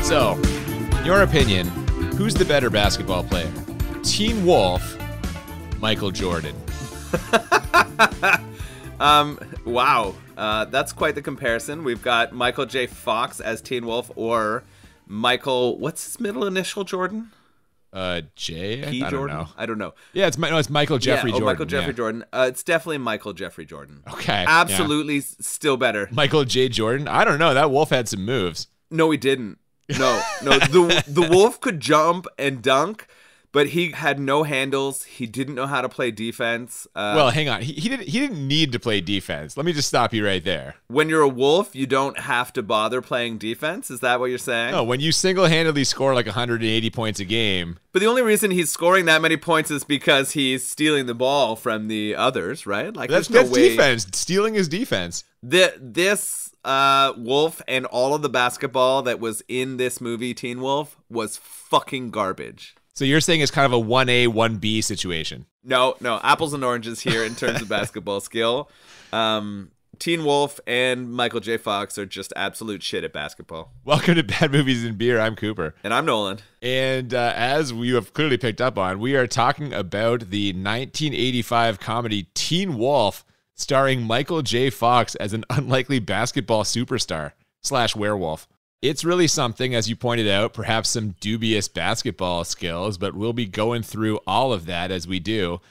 So, in your opinion, who's the better basketball player? Teen Wolf, Michael Jordan. Wow. That's quite the comparison. We've got Michael J. Fox as Teen Wolf, or Michael, what's his middle initial, Jordan? J? P. I don't Jordan? know. I don't know. Yeah, it's Michael Jeffrey Jordan. Michael Jeffrey Jordan. It's definitely Michael Jeffrey Jordan. Okay. Absolutely still better. Michael J. Jordan? I don't know. That Wolf had some moves. No, he didn't. No. The Wolf could jump and dunk, but he had no handles. He didn't know how to play defense. Well, hang on. He didn't need to play defense. Let me just stop you right there. When you're a Wolf, you don't have to bother playing defense. Is that what you're saying? No, when you single-handedly score like 180 points a game. But the only reason he's scoring that many points is because he's stealing the ball from the others, right? Like That's way defense. Stealing is defense. This Wolf and all of the basketball that was in this movie, Teen Wolf, was fucking garbage. So you're saying it's kind of a 1A, 1B situation. No, apples and oranges here in terms of basketball skill. Teen Wolf and Michael J. Fox are just absolute shit at basketball. Welcome to Bad Movies and Beer. I'm Cooper. And I'm Nolan. And as we have clearly picked up on, we are talking about the 1985 comedy Teen Wolf, starring Michael J. Fox as an unlikely basketball superstar / werewolf. It's really something, as you pointed out, perhaps some dubious basketball skills, but we'll be going through all of that as we do.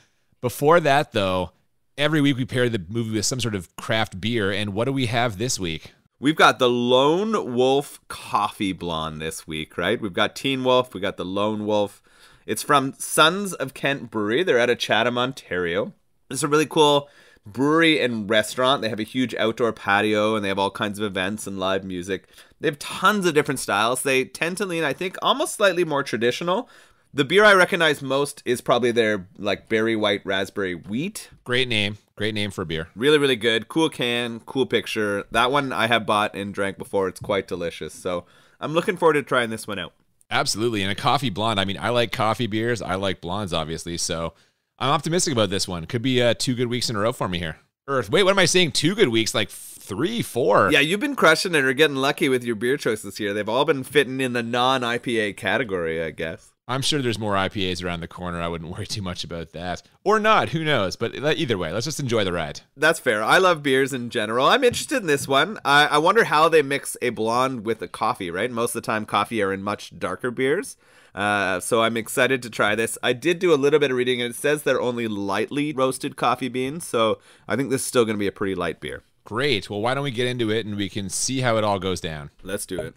Before that, though, every week we pair the movie with some sort of craft beer, and what do we have this week? We've got the Lone Wolf Coffee Blonde this week, right? We've got Teen Wolf, we got the Lone Wolf. It's from Sons of Kent Brewery. They're out of Chatham, Ontario. It's a really cool brewery and restaurant. They have a huge outdoor patio, and they have all kinds of events and live music. They have tons of different styles. They tend to lean, I think, almost slightly more traditional. The beer I recognize most is probably their like berry white raspberry wheat. Great name for a beer. Really, really good. Cool can, cool picture. That one I have bought and drank before. It's quite delicious. So I'm looking forward to trying this one out. Absolutely. And a coffee blonde. I mean, I like coffee beers. I like blondes, obviously. So I'm optimistic about this one. Could be 2 good weeks in a row for me here. Wait, what am I saying? 2 good weeks? Like 3, 4? Yeah, you've been crushing it or getting lucky with your beer choices this year. They've all been fitting in the non-IPA category, I guess. I'm sure there's more IPAs around the corner. I wouldn't worry too much about that. Or not, who knows? But either way, let's just enjoy the ride. That's fair. I love beers in general. I'm interested in this one. I wonder how they mix a blonde with a coffee, right? Most of the time, coffee are in much darker beers. So I'm excited to try this. I did do a little bit of reading, and it says they're only lightly roasted coffee beans. So I think this is still going to be a pretty light beer. Great. Well, why don't we get into it, and we can see how it all goes down. Let's do it.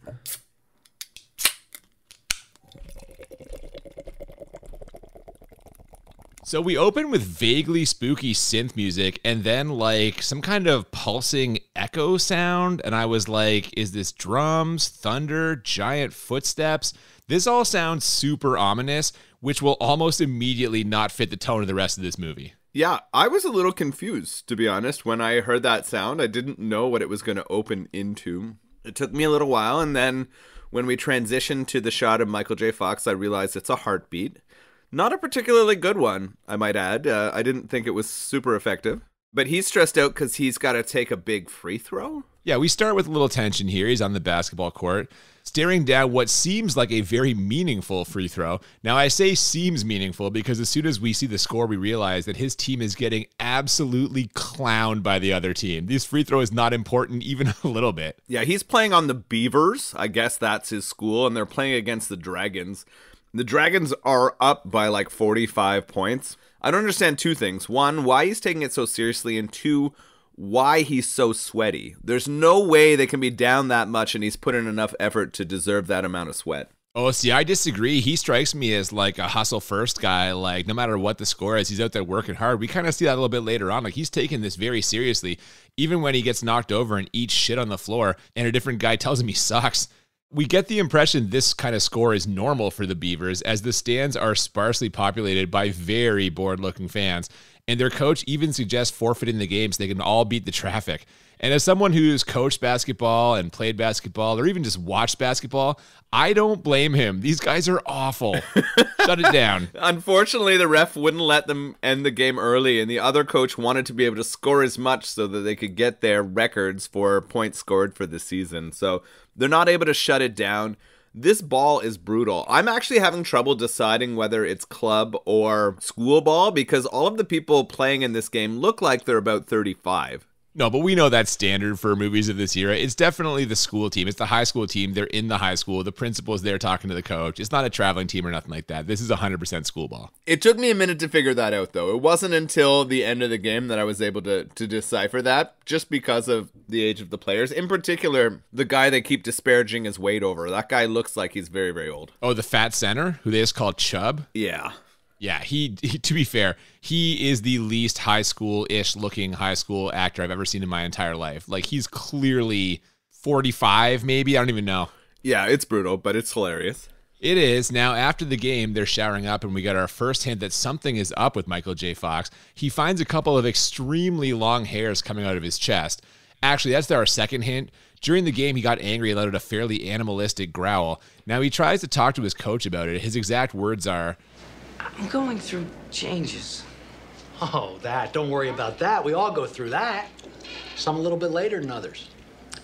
So we open with vaguely spooky synth music and then like some kind of pulsing echo sound. And I was like, is this drums, thunder, giant footsteps? This all sounds super ominous, which will almost immediately not fit the tone of the rest of this movie. Yeah, I was a little confused, to be honest. When I heard that sound, I didn't know what it was going to open into. It took me a little while. And then when we transitioned to the shot of Michael J. Fox, I realized it's a heartbeat. Not a particularly good one, I might add. I didn't think it was super effective. But he's stressed out because he's got to take a big free throw? Yeah, we start with a little tension here. He's on the basketball court, staring down what seems like a very meaningful free throw. Now, I say seems meaningful because as soon as we see the score, we realize that his team is getting absolutely clowned by the other team. This free throw is not important even a little bit. Yeah, he's playing on the Beavers. I guess that's his school, and they're playing against the Dragons. The Dragons are up by like 45 points. I don't understand 2 things. 1, why he's taking it so seriously, and 2, why he's so sweaty. There's no way they can be down that much and he's put in enough effort to deserve that amount of sweat. Oh, see, I disagree. He strikes me as like a hustle first guy. Like no matter what the score is, he's out there working hard. We kind of see that a little bit later on. Like he's taking this very seriously, even when he gets knocked over and eats shit on the floor and a different guy tells him he sucks. We get the impression this kind of score is normal for the Beavers, as the stands are sparsely populated by very bored-looking fans, and their coach even suggests forfeiting the game so they can all beat the traffic. And as someone who's coached basketball and played basketball, or even just watched basketball, I don't blame him. These guys are awful. Shut it down. Unfortunately, the ref wouldn't let them end the game early, and the other coach wanted to be able to score as much so that they could get their records for points scored for the season. So they're not able to shut it down. This ball is brutal. I'm actually having trouble deciding whether it's club or school ball because all of the people playing in this game look like they're about 35. No, but we know that's standard for movies of this era. It's definitely the school team. It's the high school team. They're in the high school. The principal's there talking to the coach. It's not a traveling team or nothing like that. This is 100% school ball. It took me a minute to figure that out, though. It wasn't until the end of the game that I was able to decipher that, just because of the age of the players. In particular, the guy they keep disparaging his weight over. That guy looks like he's very, very old. Oh, the fat center, who they just call Chub? Yeah. Yeah, he to be fair, he is the least high school-ish looking high school actor I've ever seen in my entire life. Like, he's clearly 45, maybe. I don't even know. Yeah, it's brutal, but it's hilarious. It is. Now, after the game, they're showering up, and we got our first hint that something is up with Michael J. Fox. He finds a couple of extremely long hairs coming out of his chest. Actually, that's our second hint. During the game, he got angry and let out a fairly animalistic growl. Now, he tries to talk to his coach about it. His exact words are, I'm going through changes. Oh, that. Don't worry about that. We all go through that. Some a little bit later than others.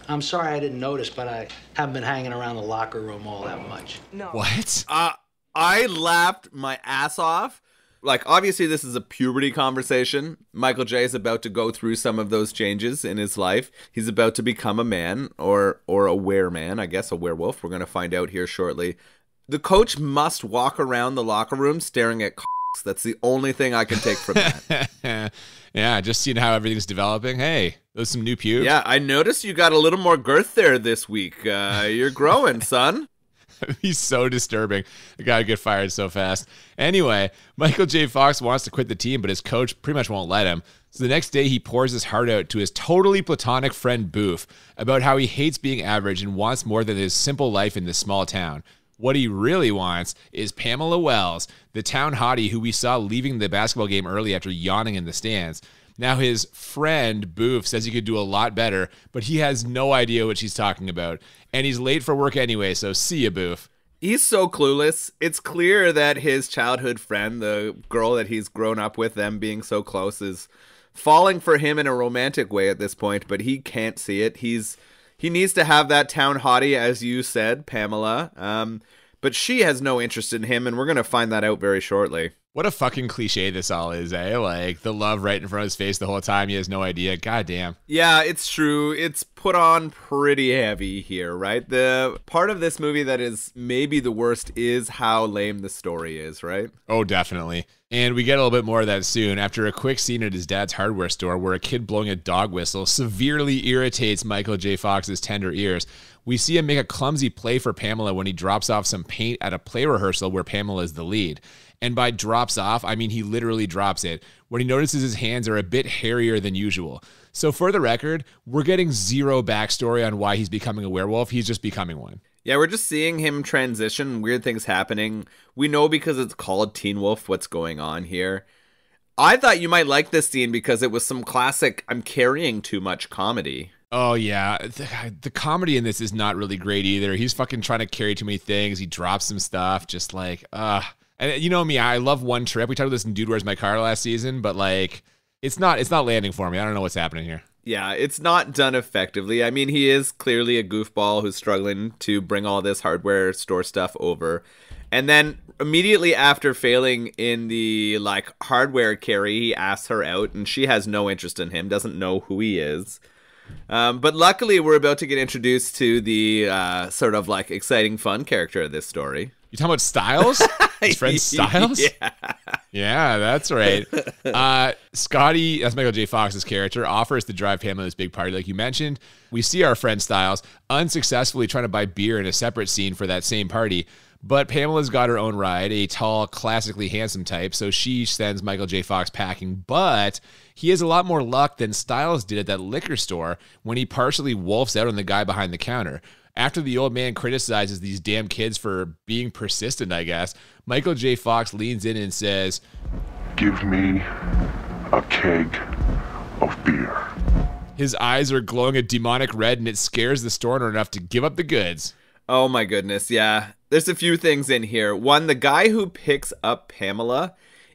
I'm sorry I didn't notice, but I haven't been hanging around the locker room all that much. No. What? I laughed my ass off. Like, obviously, this is a puberty conversation. Michael J. is about to go through some of those changes in his life. He's about to become a man, or a wereman, I guess, a werewolf. We're going to find out here shortly. The coach must walk around the locker room staring at cocks. That's the only thing I can take from that. Yeah, just seeing how everything's developing. Hey, those some new pubes. Yeah, I noticed you got a little more girth there this week. You're growing, son. He's so disturbing. The guy would get fired so fast. Anyway, Michael J. Fox wants to quit the team, but his coach pretty much won't let him. So the next day, he pours his heart out to his totally platonic friend Boof about how he hates being average and wants more than his simple life in this small town. What he really wants is Pamela Wells, the town hottie who we saw leaving the basketball game early after yawning in the stands. Now his friend, Boof, says he could do a lot better, but he has no idea what she's talking about. And he's late for work anyway, so see ya, Boof. He's so clueless. It's clear that his childhood friend, the girl that he's grown up with, them being so close, is falling for him in a romantic way at this point, but he can't see it. He needs to have that town hottie, as you said, Pamela. But she has no interest in him, and we're going to find that out very shortly. What a fucking cliche this all is, eh? Like, the love right in front of his face the whole time. He has no idea. God damn. Yeah, it's true. It's put on pretty heavy here, right? The part of this movie that is maybe the worst is how lame the story is, right? Oh, definitely. And we get a little bit more of that soon after a quick scene at his dad's hardware store where a kid blowing a dog whistle severely irritates Michael J. Fox's tender ears. We see him make a clumsy play for Pamela when he drops off some paint at a play rehearsal where Pamela is the lead. And by drops off, I mean he literally drops it when he notices his hands are a bit hairier than usual. So for the record, we're getting zero backstory on why he's becoming a werewolf. He's just becoming one. Yeah, we're just seeing him transition, weird things happening. We know because it's called Teen Wolf what's going on here. I thought you might like this scene because it was some classic I'm carrying too much comedy. Oh, yeah. The comedy in this is not really great either. He's fucking trying to carry too many things. He drops some stuff. Just like, And you know me, I love One Trip. We talked about this in Dude, Where's My Car last season, but like, it's not landing for me. I don't know what's happening here. Yeah, it's not done effectively. I mean, he is clearly a goofball who's struggling to bring all this hardware store stuff over. And then immediately after failing in the like hardware carry, he asks her out and she has no interest in him, doesn't know who he is. But luckily we're about to get introduced to the sort of like exciting fun character of this story. You talking about Styles? His friend Styles? Yeah, that's right. Scotty, that's Michael J. Fox's character, offers to drive Pamela to this big party like you mentioned. We see our friend Styles unsuccessfully trying to buy beer in a separate scene for that same party. But Pamela's got her own ride, a tall, classically handsome type, so she sends Michael J. Fox packing. But he has a lot more luck than Styles did at that liquor store when he partially wolfs out on the guy behind the counter. After the old man criticizes these damn kids for being persistent, I guess, Michael J. Fox leans in and says, "Give me a keg of beer." His eyes are glowing a demonic red, and it scares the store owner enough to give up the goods. Oh my goodness, yeah. There's a few things in here. One, the guy who picks up Pamela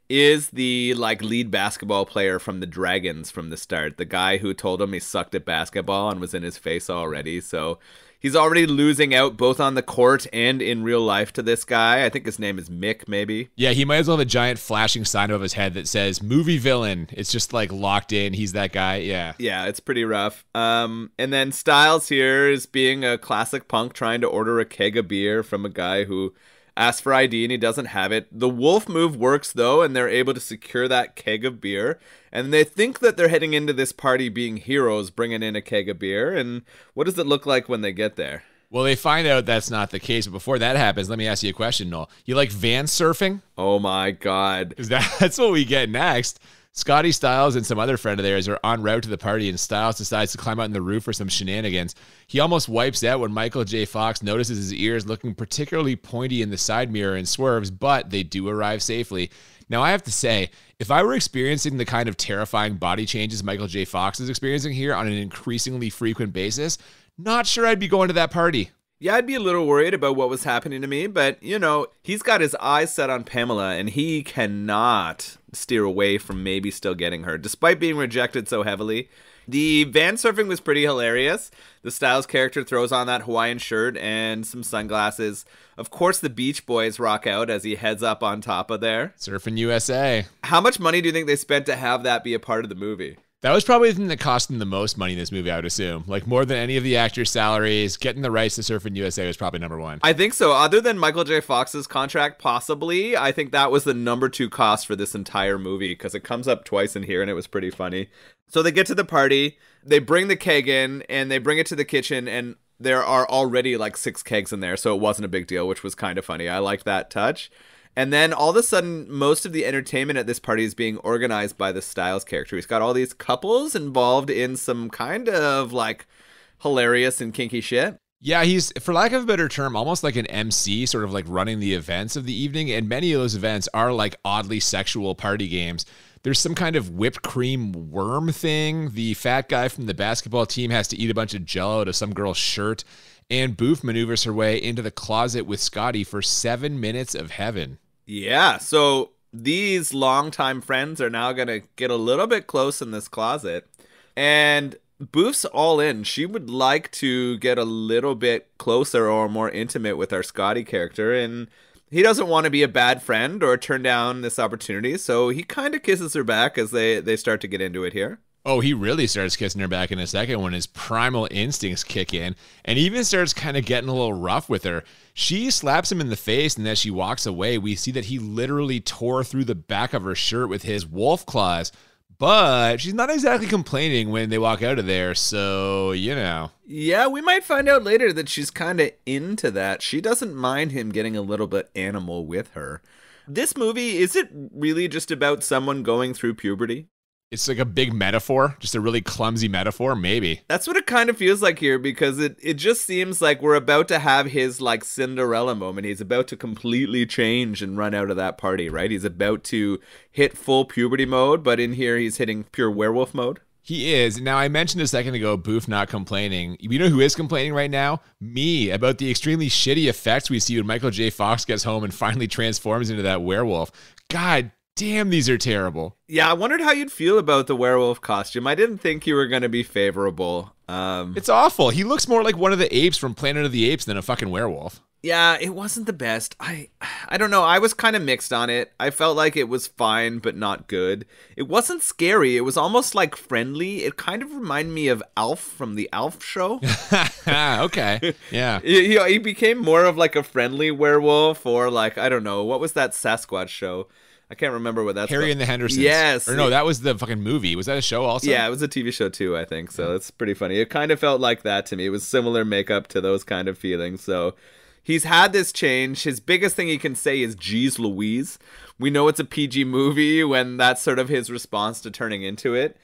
is the like lead basketball player from the Dragons from the start. The guy who told him he sucked at basketball and was in his face already. So he's already losing out both on the court and in real life to this guy. I think his name is Mick, maybe. Yeah, he might as well have a giant flashing sign above his head that says movie villain. It's just like locked in. He's that guy. Yeah. Yeah, it's pretty rough. And then Styles here is being a classic punk trying to order a keg of beer from a guy who asks for ID and he doesn't have it. The wolf move works though, and they're able to secure that keg of beer. And they think that they're heading into this party being heroes, bringing in a keg of beer. And what does it look like when they get there? Well, they find out that's not the case. But before that happens, let me ask you a question, Noel. You like van surfing? Oh my God. Because that's what we get next. Scotty Styles and some other friend of theirs are en route to the party, and Styles decides to climb out on the roof for some shenanigans. He almost wipes out when Michael J. Fox notices his ears looking particularly pointy in the side mirror and swerves, but they do arrive safely. Now, I have to say, if I were experiencing the kind of terrifying body changes Michael J. Fox is experiencing here on an increasingly frequent basis, not sure I'd be going to that party. Yeah, I'd be a little worried about what was happening to me, but, you know, he's got his eyes set on Pamela, and he cannot steer away from maybe still getting her, despite being rejected so heavily. The van surfing was pretty hilarious. The Styles character throws on that Hawaiian shirt and some sunglasses. Of course, the Beach Boys rock out as he heads up on top of there. Surfing USA. How much money do you think they spent to have that be a part of the movie? That was probably the thing that cost them the most money in this movie, I would assume. Like, more than any of the actors' salaries, getting the rights to Surf in USA was probably number one. I think so. Other than Michael J. Fox's contract, possibly, I think that was the number 2 cost for this entire movie, because it comes up twice in here, and it was pretty funny. So they get to the party, they bring the keg in, and they bring it to the kitchen, and there are already like 6 kegs in there, so it wasn't a big deal, which was kind of funny. I liked that touch. And then all of a sudden, most of the entertainment at this party is being organized by the Styles character. He's got all these couples involved in some kind of like hilarious and kinky shit. Yeah, he's, for lack of a better term, almost like an MC, sort of like running the events of the evening. And many of those events are like oddly sexual party games. There's some kind of whipped cream worm thing. The fat guy from the basketball team has to eat a bunch of Jell-O to some girl's shirt. And Boof maneuvers her way into the closet with Scotty for 7 minutes of heaven. Yeah, so these longtime friends are now going to get a little bit close in this closet. And Boof's all in. She would like to get a little bit closer or more intimate with our Scotty character. And he doesn't want to be a bad friend or turn down this opportunity. So he kind of kisses her back as they start to get into it here. Oh, he really starts kissing her back in a second when his primal instincts kick in, and even starts kind of getting a little rough with her. She slaps him in the face, and as she walks away, we see that he literally tore through the back of her shirt with his wolf claws. But she's not exactly complaining when they walk out of there, so, you know. Yeah, we might find out later that she's kind of into that. She doesn't mind him getting a little bit animal with her. This movie, is it really just about someone going through puberty? It's like a big metaphor, just a really clumsy metaphor, maybe. That's what it kind of feels like here, because it just seems like we're about to have his like Cinderella moment. He's about to completely change and run out of that party, right? He's about to hit full puberty mode, but in here he's hitting pure werewolf mode. He is. Now, I mentioned a second ago, Boof not complaining. You know who is complaining right now? Me, about the extremely shitty effects we see when Michael J. Fox gets home and finally transforms into that werewolf. God damn, these are terrible. Yeah, I wondered how you'd feel about the werewolf costume. I didn't think you were going to be favorable. It's awful. He looks more like one of the apes from Planet of the Apes than a fucking werewolf. Yeah, it wasn't the best. I don't know. I was kind of mixed on it. I felt like it was fine, but not good. It wasn't scary. It was almost like friendly. It kind of reminded me of Alf from the Alf show. Okay. Yeah. He became more of like a friendly werewolf, or like, I don't know. What was that Sasquatch show? I can't remember what that's Harry and the Hendersons. Yes. Or no, that was the fucking movie. Was that a show also? Yeah, it was a TV show too, I think. So it's pretty funny. It kind of felt like that to me. It was similar makeup to those kind of feelings. So he's had this change. His biggest thing he can say is, geez Louise. We know it's a PG movie when that's sort of his response to turning into it.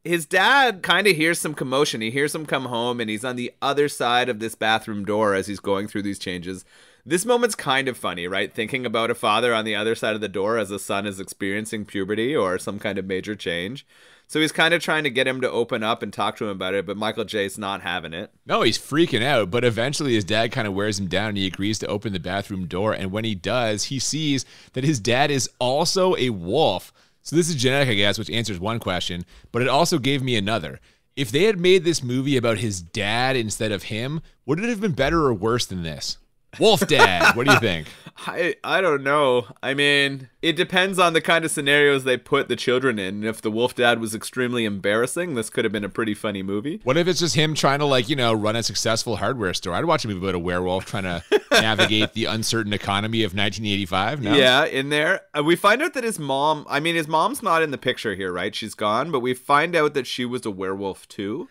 His dad kind of hears some commotion. He hears him come home, and he's on the other side of this bathroom door as he's going through these changes. This moment's kind of funny, right? Thinking about a father on the other side of the door as a son is experiencing puberty or some kind of major change. So he's kind of trying to get him to open up and talk to him about it, but Michael J's not having it. No, he's freaking out, but eventually his dad kind of wears him down and he agrees to open the bathroom door. And when he does, he sees that his dad is also a wolf. So this is genetic, I guess, which answers one question, but it also gave me another. If they had made this movie about his dad instead of him, would it have been better or worse than this? Wolf Dad, what do you think? I don't know. I mean, it depends on the kind of scenarios they put the children in. And if the Wolf Dad was extremely embarrassing, this could have been a pretty funny movie. What if it's just him trying to, like, you know, run a successful hardware store? I'd watch a movie about a werewolf trying to navigate the uncertain economy of 1985. No? Yeah, in there. We find out that his mom's not in the picture here, right? She's gone, but we find out that she was a werewolf too.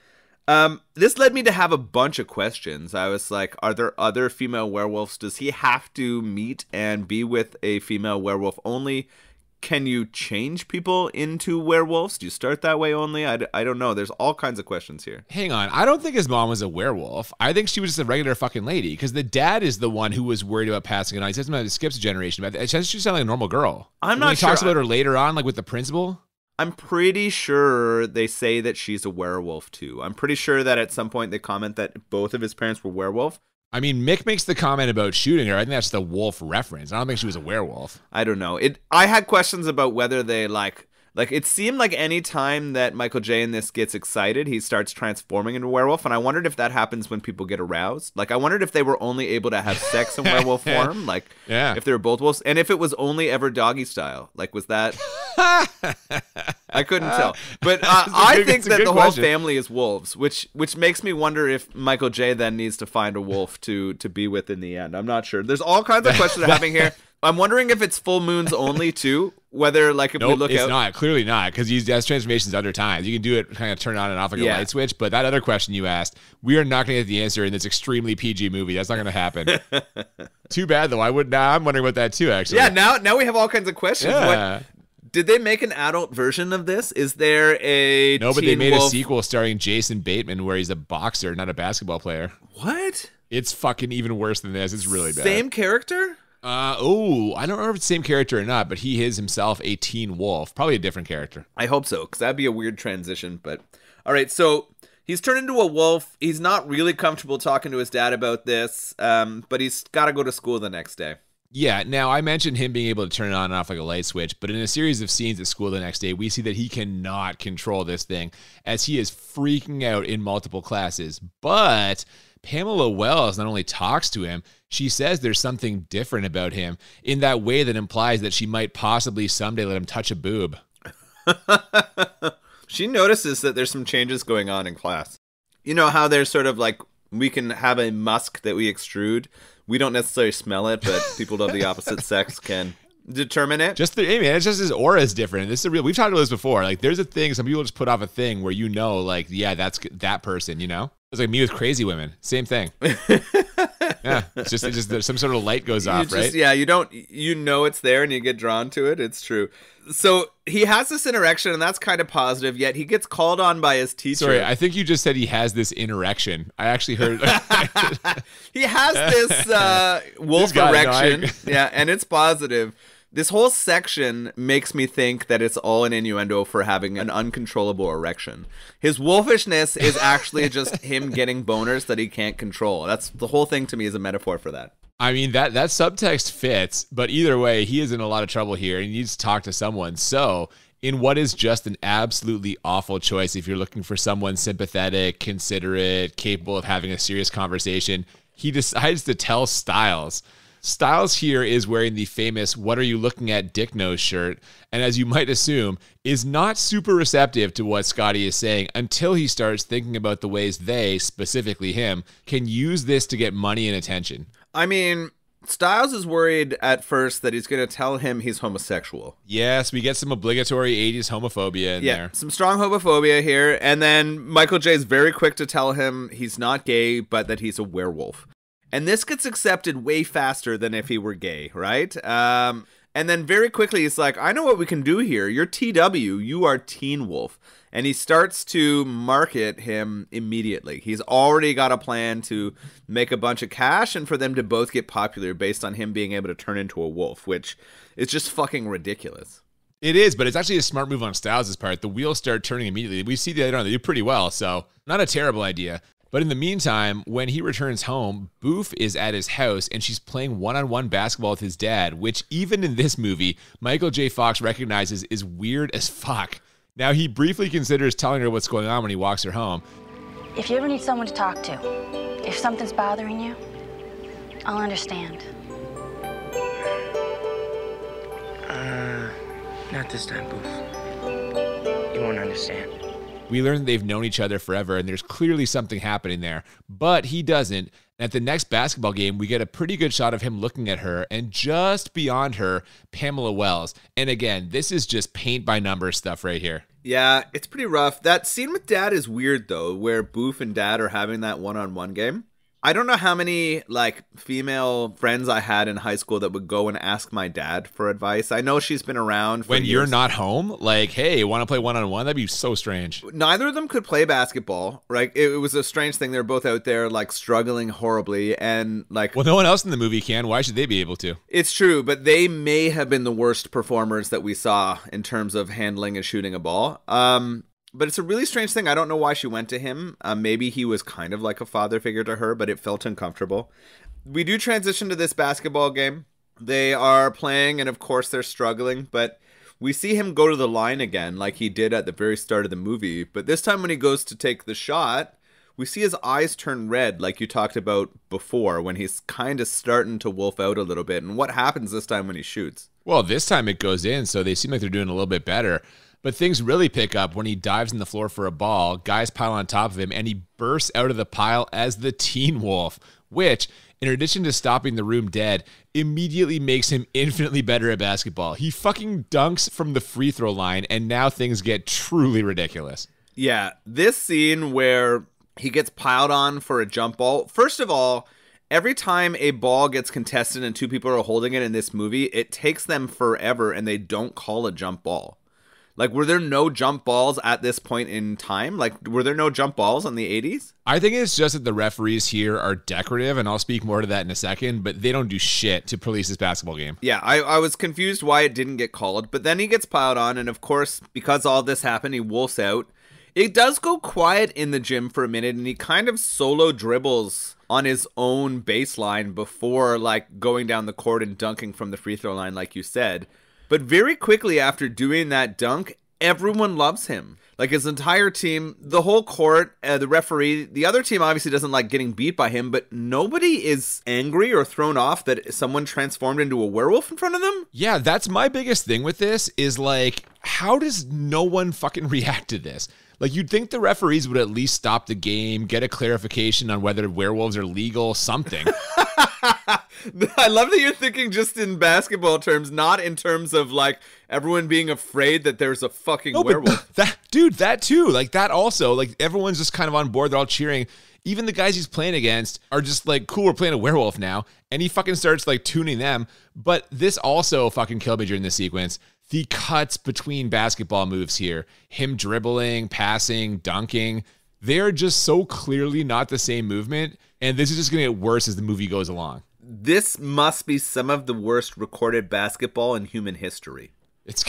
This led me to have a bunch of questions. I was like, are there other female werewolves? Does he have to meet and be with a female werewolf only? Can you change people into werewolves? Do you start that way only? I don't know. There's all kinds of questions here. Hang on. I don't think his mom was a werewolf. I think she was just a regular fucking lady because the dad is the one who was worried about passing it on. He says it skips a generation, but she sounds like a normal girl. I'm not sure. He talks about her later on, like with the principal. I'm pretty sure they say that she's a werewolf too. I'm pretty sure that at some point they comment that both of his parents were werewolf. I mean, Mick makes the comment about shooting her. I think that's the wolf reference. I don't think she was a werewolf. I don't know. I had questions about whether they like it seemed like any time that Michael J in this gets excited, he starts transforming into a werewolf, and I wondered if that happens when people get aroused. Like, I wondered if they were only able to have sex in werewolf form, like, yeah, if they were both wolves, and if it was only ever doggy style. Like, was that? I couldn't tell, but I think that the whole family is wolves, which makes me wonder if Michael J then needs to find a wolf to be with in the end. I'm not sure. There's all kinds of questions happening here. I'm wondering if it's full moons only too. Whether like if we look it's out, not clearly not because he has transformations other times. You can do it kind of turn on and off like a light switch. But that other question you asked, we are not going to get the answer in this extremely PG movie. That's not going to happen. Too bad though. I'm wondering about that too. Actually, yeah. Now we have all kinds of questions. Yeah. Did they make an adult version of this? Is there a no? But they made Wolf? A sequel starring Jason Bateman where he's a boxer, not a basketball player. What? It's fucking even worse than this. It's really bad. Same character? I don't know if it's the same character or not, but he is himself a teen wolf. Probably a different character. I hope so, because that'd be a weird transition. But all right, so he's turned into a wolf. He's not really comfortable talking to his dad about this, but he's got to go to school the next day. Yeah, now I mentioned him being able to turn it on and off like a light switch, but in a series of scenes at school the next day, we see that he cannot control this thing as he is freaking out in multiple classes. But Pamela Wells not only talks to him, she says there's something different about him in that way that implies that she might possibly someday let him touch a boob. She notices that there's some changes going on in class. You know how there's sort of like, we can have a musk that we extrude. We don't necessarily smell it, but people of the opposite sex can determine it. It's just his aura is different. This is we've talked about this before. Like, there's a thing, some people just put off a thing where like, yeah, that's that person, you know? It's like me with crazy women. Same thing. Yeah, it's just there's some sort of light goes off, right? Yeah, you know it's there and you get drawn to it. It's true. So he has this interaction and that's kind of positive, yet he gets called on by his teacher. Sorry, I think you just said he has this interaction. I actually heard. He has this wolf erection. Yeah, and it's positive. This whole section makes me think that it's all an innuendo for having an uncontrollable erection. His wolfishness is actually just him getting boners that he can't control. That's the whole thing to me is a metaphor for that. I mean, that subtext fits, but either way, he is in a lot of trouble here and he needs to talk to someone. So, in what is just an absolutely awful choice, if you're looking for someone sympathetic, considerate, capable of having a serious conversation, he decides to tell Styles. Styles here is wearing the famous "What are you looking at, Dick Nose" shirt, and as you might assume, is not super receptive to what Scotty is saying until he starts thinking about the ways they, specifically him, can use this to get money and attention. I mean, Styles is worried at first that he's going to tell him he's homosexual. Yes, we get some obligatory 80s homophobia in there. Some strong homophobia here, and then Michael J is very quick to tell him he's not gay, but that he's a werewolf. And this gets accepted way faster than if he were gay, right? And then very quickly, he's like, I know what we can do here. You're TW. You are Teen Wolf. And he starts to market him immediately. He's already got a plan to make a bunch of cash and for them to both get popular based on him being able to turn into a wolf, which is just fucking ridiculous. It is, but it's actually a smart move on Styles' part. The wheels start turning immediately. We see the other one, they do pretty well, so not a terrible idea. But in the meantime, when he returns home, Boof is at his house and she's playing one-on-one basketball with his dad, which even in this movie, Michael J. Fox recognizes is weird as fuck. Now, he briefly considers telling her what's going on when he walks her home. If you ever need someone to talk to, if something's bothering you, I'll understand. Not this time, Boof. You won't understand. We learn that they've known each other forever, and there's clearly something happening there. But he doesn't. At the next basketball game, we get a pretty good shot of him looking at her, and just beyond her, Pamela Wells. And again, this is just paint by numbers stuff right here. Yeah, it's pretty rough. That scene with Dad is weird, though, where Boof and Dad are having that one-on-one game. I don't know how many, like, female friends I had in high school that would go and ask my dad for advice. I know she's been around for when years. You're not home? Like, hey, want to play one-on-one? That'd be so strange. Neither of them could play basketball, right? It was a strange thing. They're both out there, like, struggling horribly, and, like... Well, no one else in the movie can. Why should they be able to? It's true, but they may have been the worst performers that we saw in terms of handling and shooting a ball. But it's a really strange thing. I don't know why she went to him. Maybe he was kind of like a father figure to her, but it felt uncomfortable. We do transition to this basketball game. They are playing, and of course they're struggling, but we see him go to the line again like he did at the very start of the movie. But this time when he goes to take the shot, we see his eyes turn red like you talked about before when he's kind of starting to wolf out a little bit. And what happens this time when he shoots? Well, this time it goes in, so they seem like they're doing a little bit better. But things really pick up when he dives in the floor for a ball, guys pile on top of him, and he bursts out of the pile as the Teen Wolf, which, in addition to stopping the room dead, immediately makes him infinitely better at basketball. He fucking dunks from the free throw line, and now things get truly ridiculous. Yeah, this scene where he gets piled on for a jump ball, first of all, every time a ball gets contested and two people are holding it in this movie, it takes them forever and they don't call a jump ball. Like, were there no jump balls at this point in time? Like, were there no jump balls in the 80s? I think it's just that the referees here are decorative, and I'll speak more to that in a second, but they don't do shit to police this basketball game. Yeah, I was confused why it didn't get called, but then he gets piled on, and of course, because all this happened, he wolfs out. It does go quiet in the gym for a minute, and he kind of solo dribbles on his own baseline before, like, going down the court and dunking from the free throw line, like you said. But very quickly after doing that dunk, everyone loves him. Like, his entire team, the whole court, the referee, the other team obviously doesn't like getting beat by him, but nobody is angry or thrown off that someone transformed into a werewolf in front of them. Yeah, that's my biggest thing with this is, like, how does no one fucking react to this? Like, you'd think the referees would at least stop the game, get a clarification on whether werewolves are legal, something. I love that you're thinking just in basketball terms, not in terms of, like, everyone being afraid that there's a fucking werewolf. That too. Like, that also. Like, everyone's just kind of on board. They're all cheering. Even the guys he's playing against are just like, cool, we're playing a werewolf now. And he fucking starts, like, tuning them. But this also fucking killed me during this sequence. The cuts between basketball moves here, him dribbling, passing, dunking, they're just so clearly not the same movement. And this is just going to get worse as the movie goes along. This must be some of the worst recorded basketball in human history. It's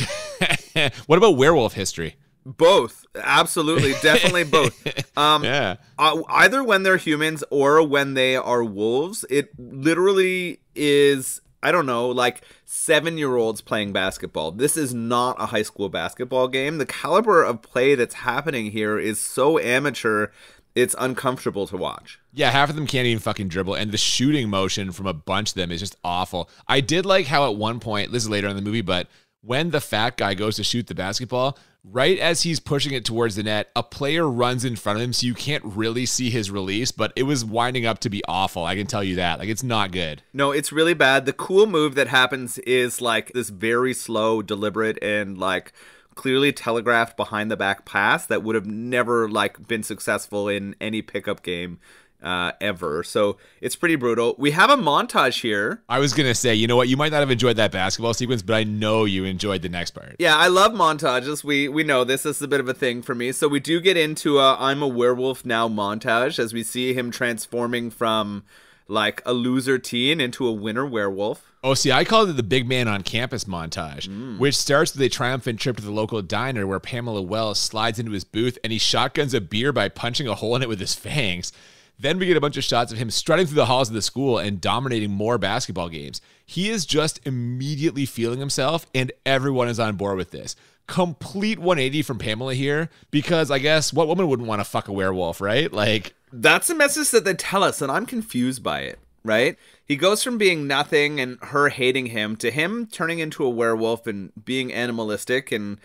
What about werewolf history? Both. Absolutely. Definitely both. Yeah. Either when they're humans or when they are wolves, it literally is, I don't know, like 7-year-olds playing basketball. This is not a high school basketball game. The caliber of play that's happening here is so amateur, it's uncomfortable to watch. Yeah, half of them can't even fucking dribble, and the shooting motion from a bunch of them is just awful. I did like how at one point, this is later in the movie, but when the fat guy goes to shoot the basketball, right as he's pushing it towards the net, a player runs in front of him, so you can't really see his release, but it was winding up to be awful. I can tell you that. Like, it's not good. No, it's really bad. The cool move that happens is, like, this very slow, deliberate, and, like, clearly telegraphed behind the back pass that would have never, like, been successful in any pickup game ever. So it's pretty brutal. We have a montage here. I was going to say, you know what? You might not have enjoyed that basketball sequence, but I know you enjoyed the next part. Yeah, I love montages. We know this is a bit of a thing for me. So we do get into a I'm a werewolf now montage as we see him transforming from like a loser teen into a winner werewolf. Oh, see, I called it the big man on campus montage, which starts with a triumphant trip to the local diner where Pamela Wells slides into his booth and he shotguns a beer by punching a hole in it with his fangs. Then we get a bunch of shots of him strutting through the halls of the school and dominating more basketball games. He is just immediately feeling himself, and everyone is on board with this. Complete 180 from Pamela here, because I guess what woman wouldn't want to fuck a werewolf, right? Like, that's a message that they tell us, and I'm confused by it, right? He goes from being nothing and her hating him to him turning into a werewolf and being animalistic and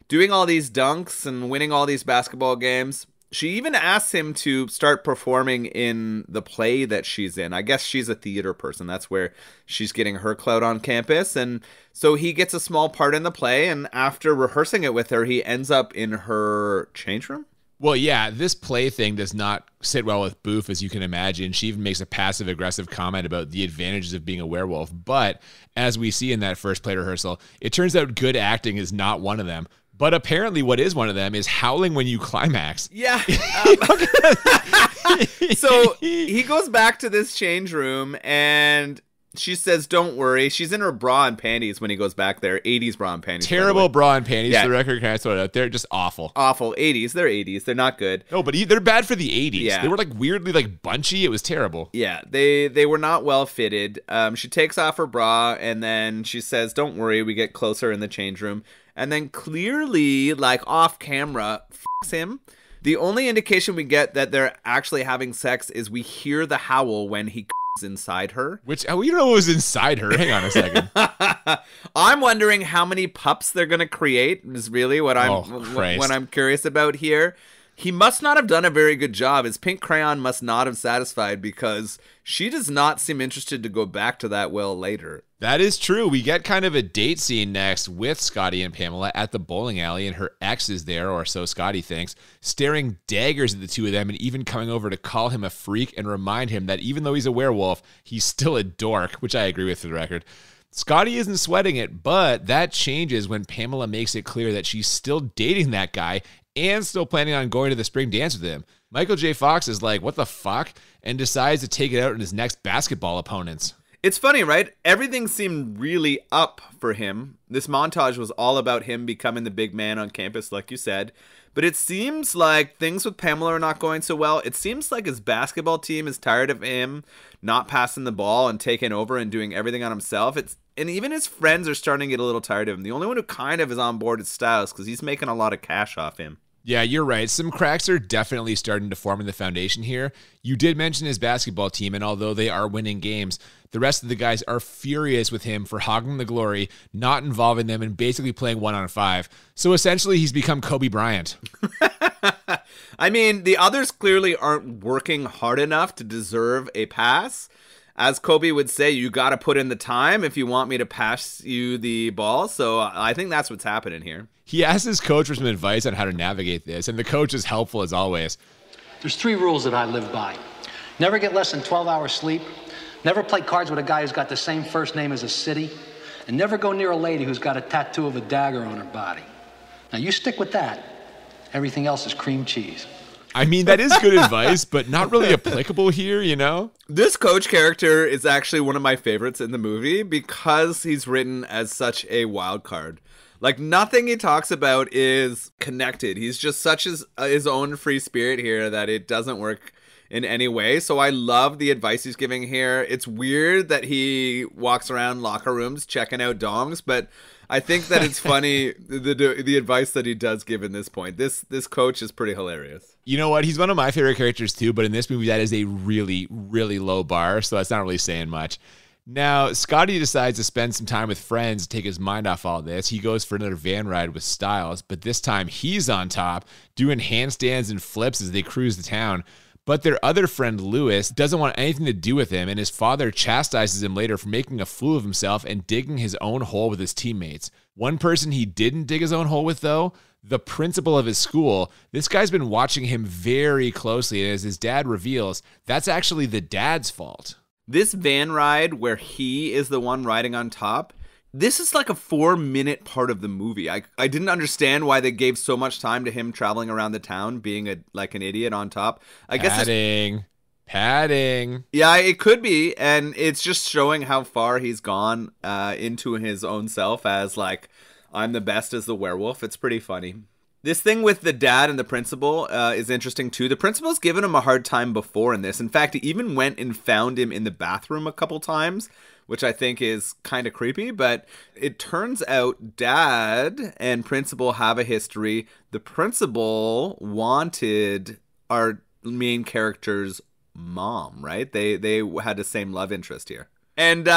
doing all these dunks and winning all these basketball games. She even asks him to start performing in the play that she's in. I guess she's a theater person. That's where she's getting her clout on campus. And so he gets a small part in the play. And after rehearsing it with her, he ends up in her change room. Well, yeah, this play thing does not sit well with Boof, as you can imagine. She even makes a passive-aggressive comment about the advantages of being a werewolf. But as we see in that first play rehearsal, it turns out good acting is not one of them. But apparently what is one of them is howling when you climax. Yeah. So he goes back to this change room and she says, don't worry. She's in her bra and panties when he goes back there. 80s bra and panties. Terrible bra and panties. Yeah. For the record, can I throw it out there? Just awful. Awful. 80s. They're 80s. They're not good. No, but they're bad for the 80s. Yeah. They were like weirdly like bunchy. It was terrible. Yeah, they were not well fitted. She takes off her bra and then she says, don't worry. We get closer in the change room. And then clearly, like off camera, fucks him. The only indication we get that they're actually having sex is we hear the howl when he inside her. Which, we don't know what was inside her. Hang on a second. I'm wondering how many pups they're going to create is really what I'm curious about here. He must not have done a very good job. His pink crayon must not have satisfied because she does not seem interested to go back to that well later. That is true. We get kind of a date scene next with Scotty and Pamela at the bowling alley, and her ex is there, or so Scotty thinks, staring daggers at the two of them and even coming over to call him a freak and remind him that even though he's a werewolf, he's still a dork, which I agree with for the record. Scotty isn't sweating it, but that changes when Pamela makes it clear that she's still dating that guy and still planning on going to the spring dance with him. Michael J. Fox is like, what the fuck? And decides to take it out on his next basketball opponents. It's funny, right? Everything seemed really up for him. This montage was all about him becoming the big man on campus, like you said. But it seems like things with Pamela are not going so well. It seems like his basketball team is tired of him not passing the ball and taking over and doing everything on himself. And even his friends are starting to get a little tired of him. The only one who kind of is on board is Styles because he's making a lot of cash off him. Yeah, you're right. Some cracks are definitely starting to form in the foundation here. You did mention his basketball team, and although they are winning games, the rest of the guys are furious with him for hogging the glory, not involving them, and basically playing 1-on-5. So essentially, he's become Kobe Bryant. I mean, the others clearly aren't working hard enough to deserve a pass. As Kobe would say, you got to put in the time if you want me to pass you the ball. So I think that's what's happening here. He asked his coach for some advice on how to navigate this, and the coach is helpful as always. There's 3 rules that I live by. Never get less than 12 hours sleep. Never play cards with a guy who's got the same first name as a city. And never go near a lady who's got a tattoo of a dagger on her body. Now, you stick with that. Everything else is cream cheese. I mean, that is good advice, but not really applicable here, you know? This coach character is actually one of my favorites in the movie because he's written as such a wild card. Like, nothing he talks about is connected. He's just such his own free spirit here that it doesn't work in any way. So I love the advice he's giving here. It's weird that he walks around locker rooms checking out dongs, but I think that it's funny the advice that he does give in this point. This coach is pretty hilarious. You know what? He's one of my favorite characters too, but in this movie that is a really, really low bar, so that's not really saying much. Now, Scotty decides to spend some time with friends to take his mind off all this. He goes for another van ride with Styles, but this time he's on top, doing handstands and flips as they cruise the town. But their other friend, Lewis, doesn't want anything to do with him, and his father chastises him later for making a fool of himself and digging his own hole with his teammates. One person he didn't dig his own hole with, though, the principal of his school. This guy's been watching him very closely, and as his dad reveals, that's actually the dad's fault. This van ride where he is the one riding on top, this is like a 4-minute part of the movie. I didn't understand why they gave so much time to him traveling around the town being like an idiot on top. I guess Padding. Yeah, it could be, and it's just showing how far he's gone into his own self as like, I'm the best as the werewolf. It's pretty funny. This thing with the dad and the principal is interesting too. The principal's given him a hard time before in this. In fact, he even went and found him in the bathroom a couple times, which I think is kind of creepy. But it turns out dad and principal have a history. The principal wanted our main character's mom, right? They had the same love interest here. And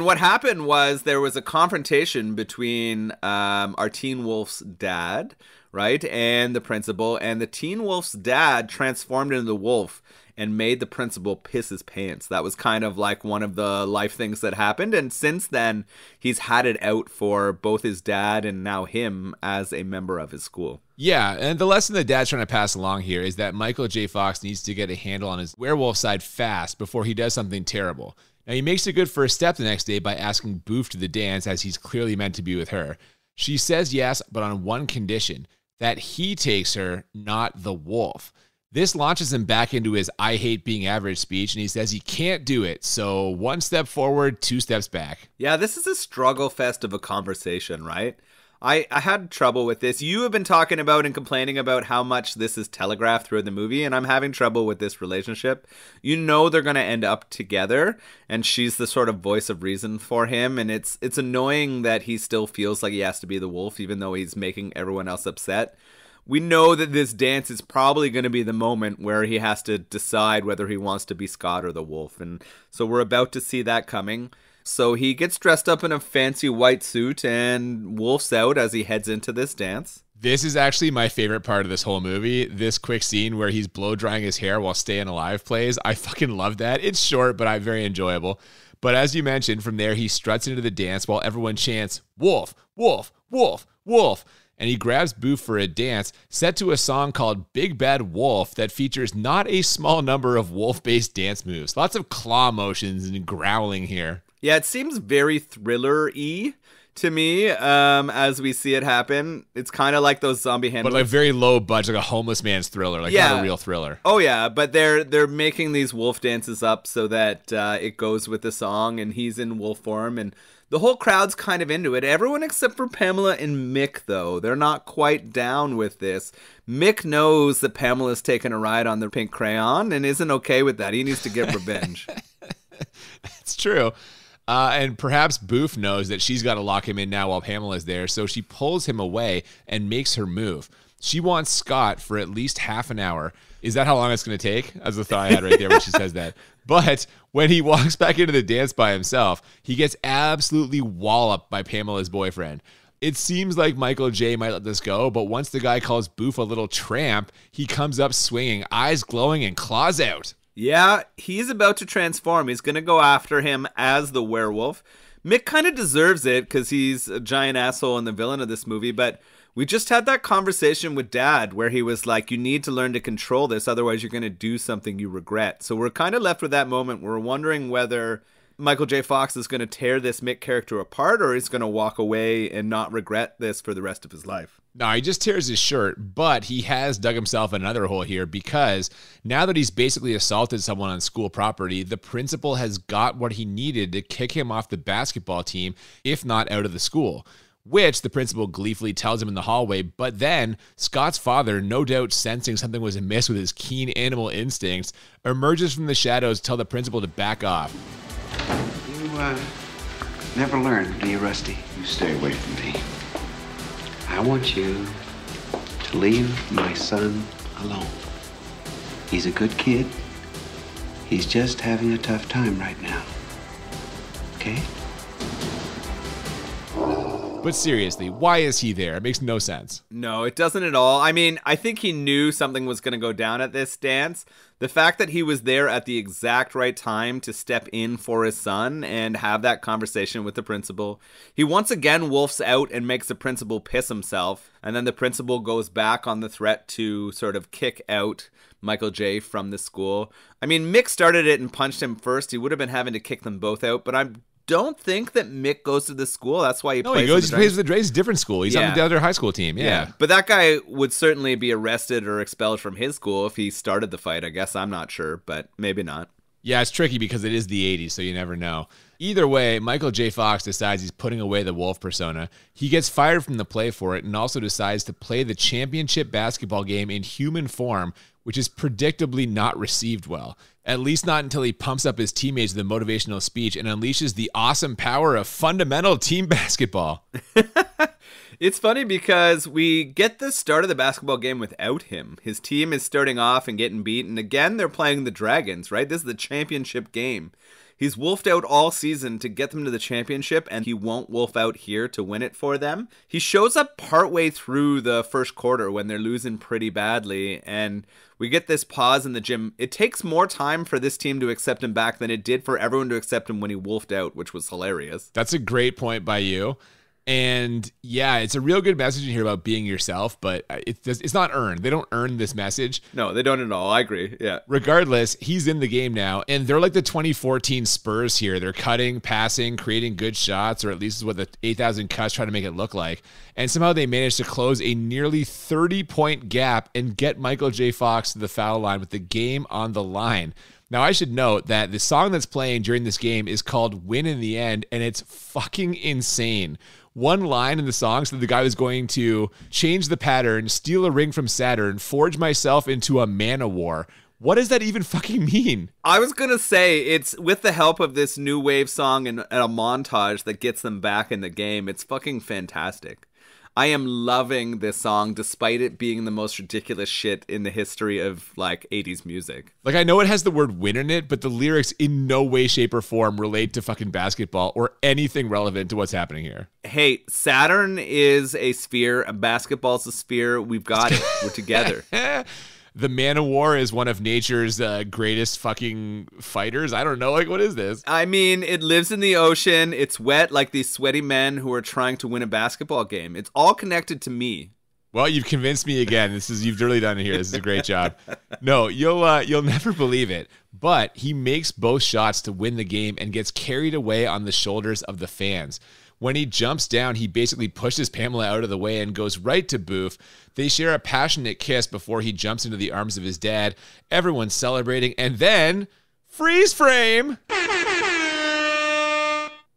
what happened was there was a confrontation between our teen wolf's dad, right, and the principal. And the teen wolf's dad transformed into the wolf and made the principal piss his pants. That was kind of like one of the life things that happened. And since then, he's had it out for both his dad and now him as a member of his school. Yeah, and the lesson the dad's trying to pass along here is that Michael J. Fox needs to get a handle on his werewolf side fast before he does something terrible. Now, he makes a good first step the next day by asking Boof to the dance, as he's clearly meant to be with her. She says yes, but on one condition, that he takes her, not the wolf. This launches him back into his I hate being average speech, and he says he can't do it. So 1 step forward, 2 steps back. Yeah, this is a struggle fest of a conversation, right? I had trouble with this. You have been talking about and complaining about how much this is telegraphed through the movie, and I'm having trouble with this relationship. You know they're going to end up together, and she's the sort of voice of reason for him, and it's annoying that he still feels like he has to be the wolf, even though he's making everyone else upset. We know that this dance is probably going to be the moment where he has to decide whether he wants to be Scott or the wolf, and so we're about to see that coming. So he gets dressed up in a fancy white suit and wolfs out as he heads into this dance. This is actually my favorite part of this whole movie. This quick scene where he's blow drying his hair while staying alive plays. I fucking love that. It's short, but very enjoyable. But as you mentioned, from there, he struts into the dance while everyone chants, "Wolf, wolf, wolf, wolf." And he grabs Boof for a dance set to a song called Big Bad Wolf that features not a small number of wolf-based dance moves. Lots of claw motions and growling here. Yeah, it seems very thriller-y to me as we see it happen. It's kind of like those zombie handlers. But like very low budget, like a homeless man's thriller, like not a real thriller. Oh yeah, but they're making these wolf dances up so that it goes with the song, and he's in wolf form, and the whole crowd's kind of into it. Everyone except for Pamela and Mick, though. They're not quite down with this. Mick knows that Pamela's taken a ride on the pink crayon and isn't okay with that. He needs to get revenge. It's true. And perhaps Boof knows that she's got to lock him in now while Pamela's there, so she pulls him away and makes her move. She wants Scott for at least half an hour. Is that how long it's going to take? That's the thought I had right there when she says that. But when he walks back into the dance by himself, he gets absolutely walloped by Pamela's boyfriend. It seems like Michael J. might let this go, but once the guy calls Boof a little tramp, he comes up swinging, eyes glowing, and claws out. Yeah, he's about to transform. He's going to go after him as the werewolf. Mick kind of deserves it because he's a giant asshole and the villain of this movie, but we just had that conversation with Dad where he was like, you need to learn to control this, otherwise you're going to do something you regret. So we're kind of left with that moment. We're wondering whether Michael J. Fox is going to tear this Mick character apart, or he's going to walk away and not regret this for the rest of his life. No, he just tears his shirt, but he has dug himself another hole here because now that he's basically assaulted someone on school property, the principal has got what he needed to kick him off the basketball team, if not out of the school, which the principal gleefully tells him in the hallway. But then Scott's father, no doubt sensing something was amiss with his keen animal instincts, emerges from the shadows to tell the principal to back off. You never learn, do you, Rusty? You stay away from me. I want you to leave my son alone. He's a good kid. He's just having a tough time right now. Okay? But seriously, why is he there? It makes no sense. No, it doesn't at all. I mean, I think he knew something was going to go down at this dance. The fact that he was there at the exact right time to step in for his son and have that conversation with the principal. He once again wolfs out and makes the principal piss himself. And then the principal goes back on the threat to sort of kick out Michael J. from the school. I mean, Mick started it and punched him first. He would have been having to kick them both out, but I don't think that Mick goes to the school. That's why he plays. He plays with the Dre's different school. He's on the other high school team. Yeah. But that guy would certainly be arrested or expelled from his school if he started the fight. I guess I'm not sure, but maybe not. Yeah, it's tricky because it is the 80s, so you never know. Either way, Michael J. Fox decides he's putting away the wolf persona. He gets fired from the play for it and also decides to play the championship basketball game in human form, which is predictably not received well. At least not until he pumps up his teammates with a motivational speech and unleashes the awesome power of fundamental team basketball. It's funny because we get the start of the basketball game without him. His team is starting off and getting beat, and again, they're playing the Dragons, right? This is the championship game. He's wolfed out all season to get them to the championship, and he won't wolf out here to win it for them. He shows up partway through the first quarter when they're losing pretty badly, and we get this pause in the gym. It takes more time for this team to accept him back than it did for everyone to accept him when he wolfed out, which was hilarious. That's a great point by you. And yeah, it's a real good message in here about being yourself, but it's not earned. They don't earn this message. No, they don't at all. I agree. Yeah. Regardless, he's in the game now, and they're like the 2014 Spurs here. They're cutting, passing, creating good shots, or at least is what the 8,000 cuts try to make it look like. And somehow they managed to close a nearly 30-point gap and get Michael J. Fox to the foul line with the game on the line. Now, I should note that the song that's playing during this game is called Win in the End, and it's fucking insane. One line in the song said the guy was going to change the pattern, steal a ring from Saturn, forge myself into a man of war. What does that even fucking mean? I was going to say, it's with the help of this new wave song and a montage that gets them back in the game. It's fucking fantastic. I am loving this song despite it being the most ridiculous shit in the history of like 80s music. Like, I know it has the word win in it, but the lyrics in no way, shape, or form relate to fucking basketball or anything relevant to what's happening here. Hey, Saturn is a sphere, and basketball's a sphere. We've got it. We're together. The man of war is one of nature's greatest fucking fighters. I don't know. Like, what is this? I mean, it lives in the ocean. It's wet like these sweaty men who are trying to win a basketball game. It's all connected to me. Well, you've convinced me again. You've really done it here. This is a great job. No, you'll never believe it. But he makes both shots to win the game and gets carried away on the shoulders of the fans. When he jumps down, he basically pushes Pamela out of the way and goes right to Boof. They share a passionate kiss before he jumps into the arms of his dad. Everyone's celebrating, and then freeze frame!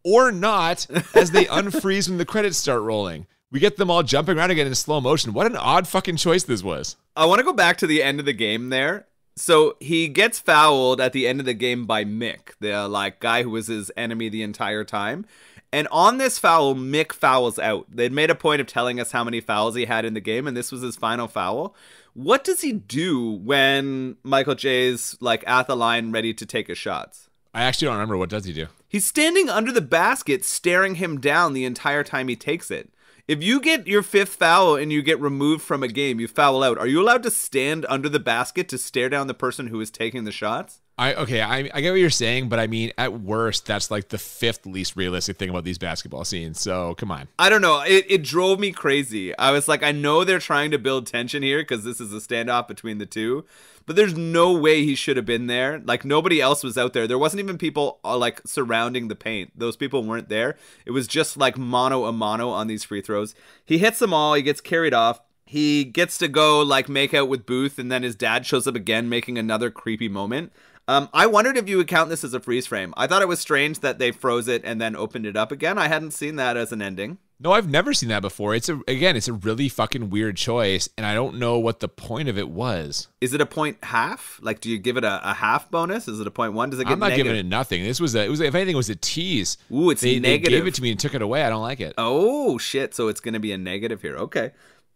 Or not, as they unfreeze when the credits start rolling. We get them all jumping around again in slow motion. What an odd fucking choice this was. I want to go back to the end of the game there. So he gets fouled at the end of the game by Mick, the guy who was his enemy the entire time. And on this foul, Mick fouls out. They'd made a point of telling us how many fouls he had in the game, and this was his final foul. What does he do when Michael J's at the line ready to take his shots? I actually don't remember. What does he do? He's standing under the basket, staring him down the entire time he takes it. If you get your fifth foul and you get removed from a game, you foul out. Are you allowed to stand under the basket to stare down the person who is taking the shots? I get what you're saying, but I mean, at worst, that's like the fifth least realistic thing about these basketball scenes. So come on. I don't know. It drove me crazy. I was like, I know they're trying to build tension here because this is a standoff between the two, but there's no way he should have been there. Like, nobody else was out there. There wasn't even people surrounding the paint. Those people weren't there. It was just mano a mano on these free throws. He hits them all. He gets carried off. He gets to go make out with Booth, and then his dad shows up again, making another creepy moment. I wondered if you would count this as a freeze frame. I thought it was strange that they froze it and then opened it up again. I hadn't seen that as an ending. No, I've never seen that before. It's a really fucking weird choice, and I don't know what the point of it was. Is it a point half? Do you give it a half bonus? Is it a point one? Does it get I'm not negative? giving it nothing. If anything, it was a tease. Ooh, it's negative. They gave it to me and took it away. I don't like it. Oh, shit. So it's going to be a negative here. Okay.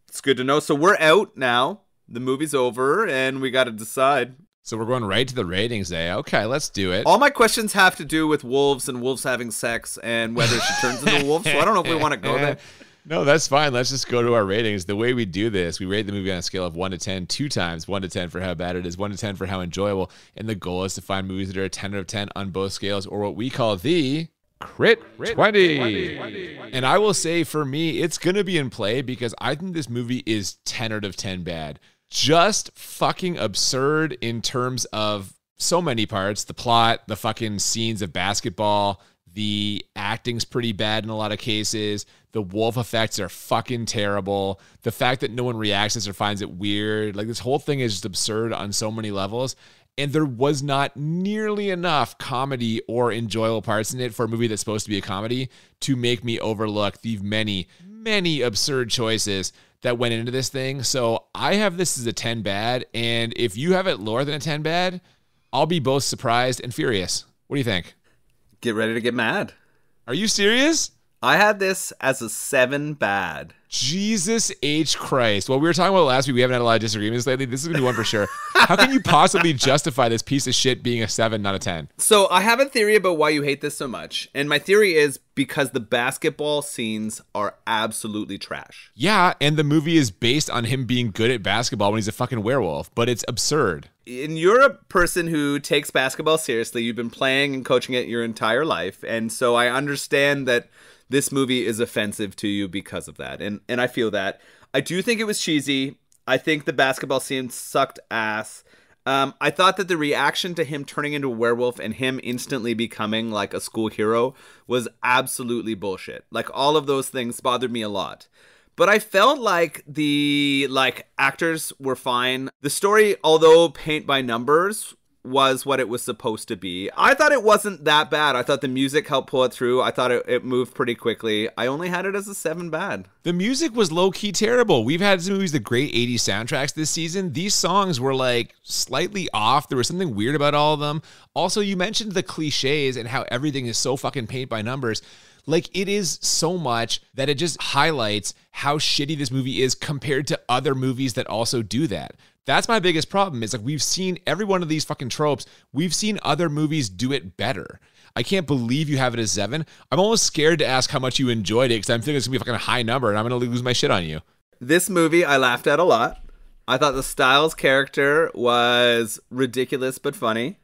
It's good to know. So we're out now. The movie's over, and we got to decide. So we're going right to the ratings, eh? Okay, let's do it. All my questions have to do with wolves and wolves having sex and whether she turns into a wolf, so I don't know if we want to go there. No, that's fine. Let's just go to our ratings. The way we do this, we rate the movie on a scale of 1 to 10 two times. 1 to 10 for how bad it is, 1 to 10 for how enjoyable. And the goal is to find movies that are a 10 out of 10 on both scales, or what we call the Crit 20. And I will say, for me, it's going to be in play because I think this movie is 10 out of 10 bad. Just fucking absurd in terms of so many parts. The plot, the fucking scenes of basketball, the acting's pretty bad in a lot of cases. The wolf effects are fucking terrible. The fact that no one reacts to this or finds it weird. Like, this whole thing is just absurd on so many levels. And there was not nearly enough comedy or enjoyable parts in it for a movie that's supposed to be a comedy to make me overlook the many, many absurd choices that went into this thing. So I have this as a 10 bad. And if you have it lower than a 10 bad, I'll be both surprised and furious. What do you think? Get ready to get mad. Are you serious? I had this as a 7 bad. Jesus H. Christ. Well, we were talking about last week. We haven't had a lot of disagreements lately. This is going to be one for sure. How can you possibly justify this piece of shit being a 7, not a 10? So I have a theory about why you hate this so much. And my theory is because the basketball scenes are absolutely trash. Yeah, and the movie is based on him being good at basketball when he's a fucking werewolf, but it's absurd. And you're a person who takes basketball seriously. You've been playing and coaching it your entire life. And so I understand that this movie is offensive to you because of that. And I feel that. I do think it was cheesy. I think the basketball scene sucked ass. I thought that the reaction to him turning into a werewolf and him instantly becoming like a school hero was absolutely bullshit. Like, all of those things bothered me a lot. But I felt like the actors were fine. The story, although paint by numbers, was what it was supposed to be. I thought it wasn't that bad. I thought the music helped pull it through. I thought it moved pretty quickly. I only had it as a 7 bad. The music was low-key terrible. We've had some movies, the great 80s soundtracks this season. These songs were like slightly off. There was something weird about all of them. Also, you mentioned the cliches and how everything is so fucking paint by numbers. Like, it is so much that it just highlights how shitty this movie is compared to other movies that also do that. That's my biggest problem. Is like, we've seen every one of these fucking tropes. We've seen other movies do it better. I can't believe you have it as 7. I'm almost scared to ask how much you enjoyed it because I'm thinking it's going to be a fucking high number and I'm going to lose my shit on you. This movie I laughed at a lot. I thought the Styles character was ridiculous but funny.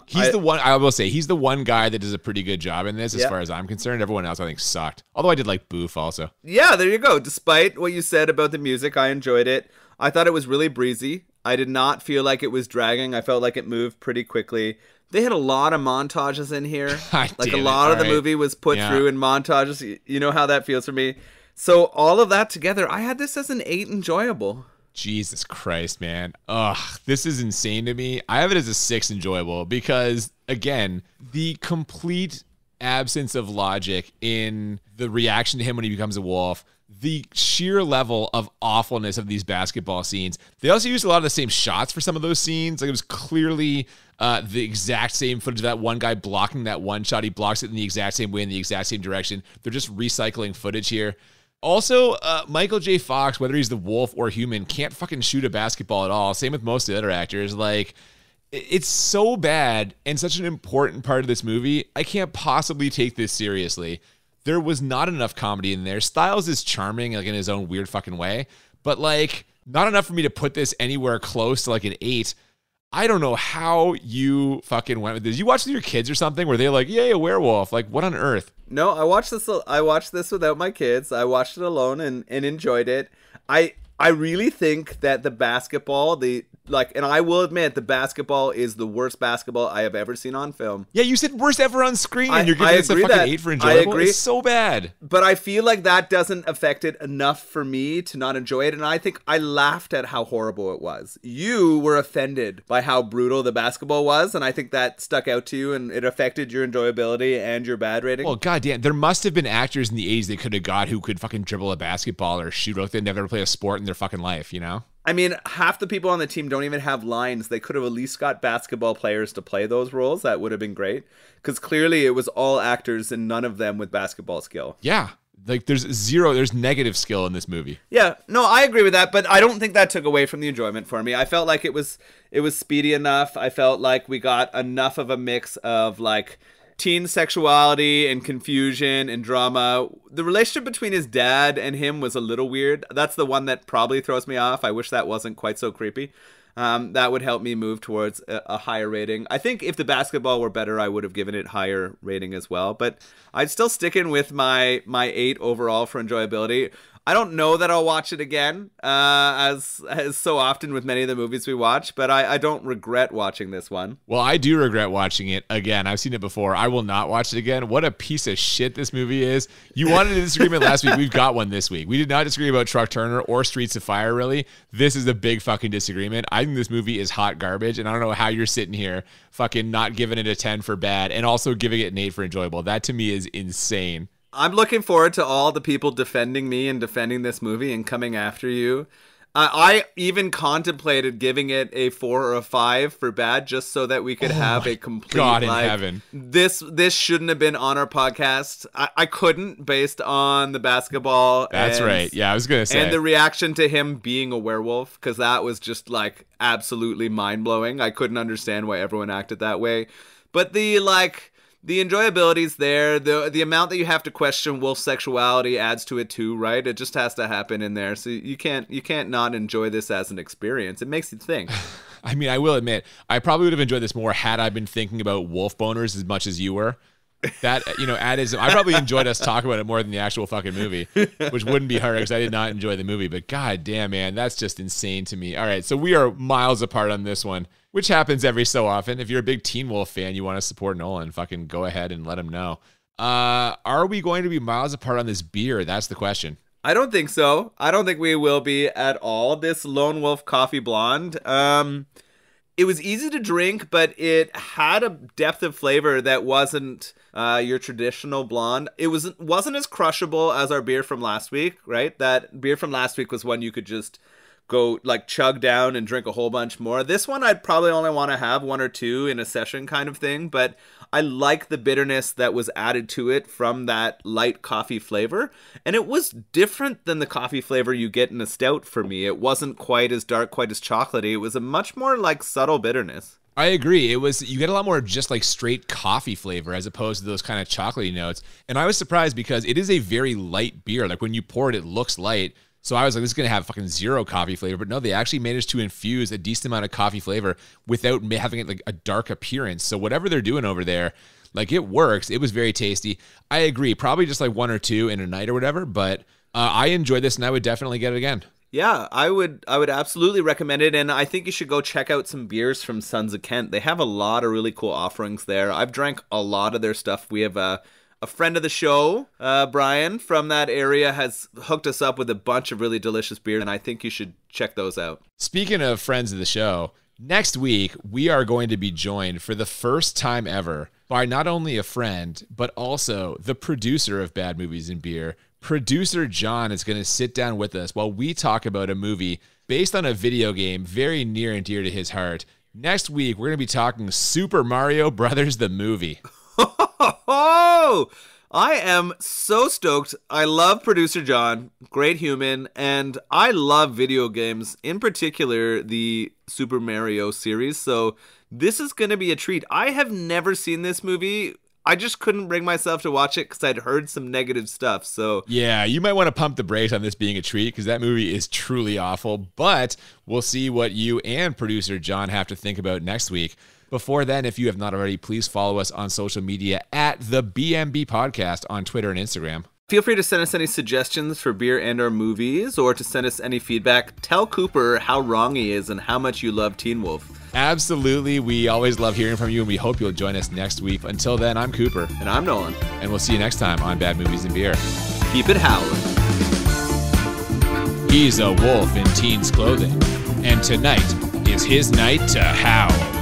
He's the one, I will say, he's the one guy that does a pretty good job in this as far as I'm concerned. Everyone else I think sucked. Although I did like Boof also. Yeah, there you go. Despite what you said about the music, I enjoyed it. I thought it was really breezy. I did not feel like it was dragging. I felt like it moved pretty quickly. They had a lot of montages in here. Like, a lot of the movie was put through in montages. You know how that feels for me. So all of that together, I had this as an 8 enjoyable. Jesus Christ, man. Ugh, this is insane to me. I have it as a 6 enjoyable because, again, the complete absence of logic in the reaction to him when he becomes a wolf, the sheer level of awfulness of these basketball scenes. They also used a lot of the same shots for some of those scenes. Like, it was clearly the exact same footage of that one guy blocking that one shot. He blocks it in the exact same way, in the exact same direction. They're just recycling footage here. Also, Michael J. Fox, whether he's the wolf or human, can't fucking shoot a basketball at all. Same with most of the other actors. Like, it's so bad and such an important part of this movie. I can't possibly take this seriously. There was not enough comedy in there. Styles is charming, like, in his own weird fucking way, but like, not enough for me to put this anywhere close to like an 8. I don't know how you fucking went with this. You watched with your kids or something? Were they like, yay, a werewolf? Like, what on earth? No, I watched this without my kids. I watched it alone and enjoyed it. I really think that the basketball, and I will admit, the basketball is the worst basketball I have ever seen on film. Yeah, you said worst ever on screen, and you're giving this a fucking 8 for enjoyable. I agree. It's so bad. But I feel like that doesn't affect it enough for me to not enjoy it, and I think I laughed at how horrible it was. You were offended by how brutal the basketball was, and I think that stuck out to you, and it affected your enjoyability and your bad rating. Well, goddamn, there must have been actors in the 80s they could have got who could fucking dribble a basketball or shoot. Like, they'd never played a sport in their fucking life, you know? I mean, half the people on the team don't even have lines. They could have at least got basketball players to play those roles. That would have been great. Because clearly it was all actors and none of them with basketball skill. Yeah. Like there's negative skill in this movie. Yeah, no, I agree with that, but I don't think that took away from the enjoyment for me. I felt like it was speedy enough. I felt like we got enough of a mix of like teen sexuality and confusion and drama. The relationship between his dad and him was a little weird. That's the one that probably throws me off. I wish that wasn't quite so creepy. That would help me move towards a higher rating. I think if the basketball were better, I would have given it higher rating as well. But I'd still stick in with my 8 overall for enjoyability. I don't know that I'll watch it again, as so often with many of the movies we watch, but I don't regret watching this one. Well, I do regret watching it again. I've seen it before. I will not watch it again. What a piece of shit this movie is. You wanted a disagreement last week. We've got one this week. We did not disagree about Truck Turner or Streets of Fire, really. This is a big fucking disagreement. I think this movie is hot garbage, and I don't know how you're sitting here fucking not giving it a 10 for bad and also giving it an 8 for enjoyable. That to me is insane. I'm looking forward to all the people defending me and defending this movie and coming after you. I even contemplated giving it a 4 or a 5 for bad, just so that we could have a complete God in like, heaven. This shouldn't have been on our podcast. I couldn't, based on the basketball. That's right. Yeah, I was gonna say. And the reaction to him being a werewolf, because that was just like absolutely mind blowing. I couldn't understand why everyone acted that way. But the enjoyability's there. The amount that you have to question wolf sexuality adds to it too, right? It just has to happen in there. So you can't not enjoy this as an experience. It makes you think. I mean, I will admit, I probably would have enjoyed this more had I been thinking about wolf boners as much as you were. That, I probably enjoyed us talking about it more than the actual fucking movie, which wouldn't be hard because I did not enjoy the movie. But god damn, man, that's just insane to me. All right, so we are miles apart on this one, which happens every so often. If you're a big Teen Wolf fan, you want to support Nolan, fucking go ahead and let him know. Are we going to be miles apart on this beer? That's the question. I don't think so. I don't think we will be at all. This Lone Wolf Coffee Blonde, it was easy to drink, but it had a depth of flavor that wasn't your traditional blonde. It wasn't as crushable as our beer from last week, right? That beer from last week was one you could just go like chug down and drink a whole bunch more. This one I'd probably only want to have 1 or 2 in a session kind of thing, but I like the bitterness that was added to it from that light coffee flavor, and it was different than the coffee flavor you get in a stout for me. It wasn't quite as dark, quite as chocolatey. It was a much more like subtle bitterness. I agree. You get a lot more just like straight coffee flavor as opposed to those kind of chocolatey notes. And I was surprised because it is a very light beer. Like when you pour it, it looks light. So I was like, this is going to have fucking zero coffee flavor. But no, they actually managed to infuse a decent amount of coffee flavor without having it like a dark appearance. So whatever they're doing over there, like it works. It was very tasty. I agree. Probably just like 1 or 2 in a night or whatever. But I enjoyed this and I would definitely get it again. Yeah, I would absolutely recommend it, and I think you should go check out some beers from Sons of Kent. They have a lot of really cool offerings there. I've drank a lot of their stuff. We have a friend of the show, Brian, from that area, has hooked us up with a bunch of really delicious beer, and I think you should check those out. Speaking of friends of the show, next week we are going to be joined for the first time ever by not only a friend, but also the producer of Bad Movies and Beer. Producer John is going to sit down with us while we talk about a movie based on a video game very near and dear to his heart. Next week, we're going to be talking Super Mario Brothers, the movie. Oh, I am so stoked. I love Producer John, great human, and I love video games, in particular the Super Mario series. So this is going to be a treat. I have never seen this movie. I just couldn't bring myself to watch it because I'd heard some negative stuff. So yeah, you might want to pump the brakes on this being a treat because that movie is truly awful. But we'll see what you and producer John have to think about next week. Before then, if you have not already, please follow us on social media at the BMB Podcast on Twitter and Instagram. Feel free to send us any suggestions for beer and or movies, or to send us any feedback. Tell Cooper how wrong he is and how much you love Teen Wolf. Absolutely. We always love hearing from you, and we hope you'll join us next week. Until then, I'm Cooper. And I'm Nolan. And we'll see you next time on Bad Movies and Beer. Keep it howling. He's a wolf in teen's clothing, and tonight is his night to howl.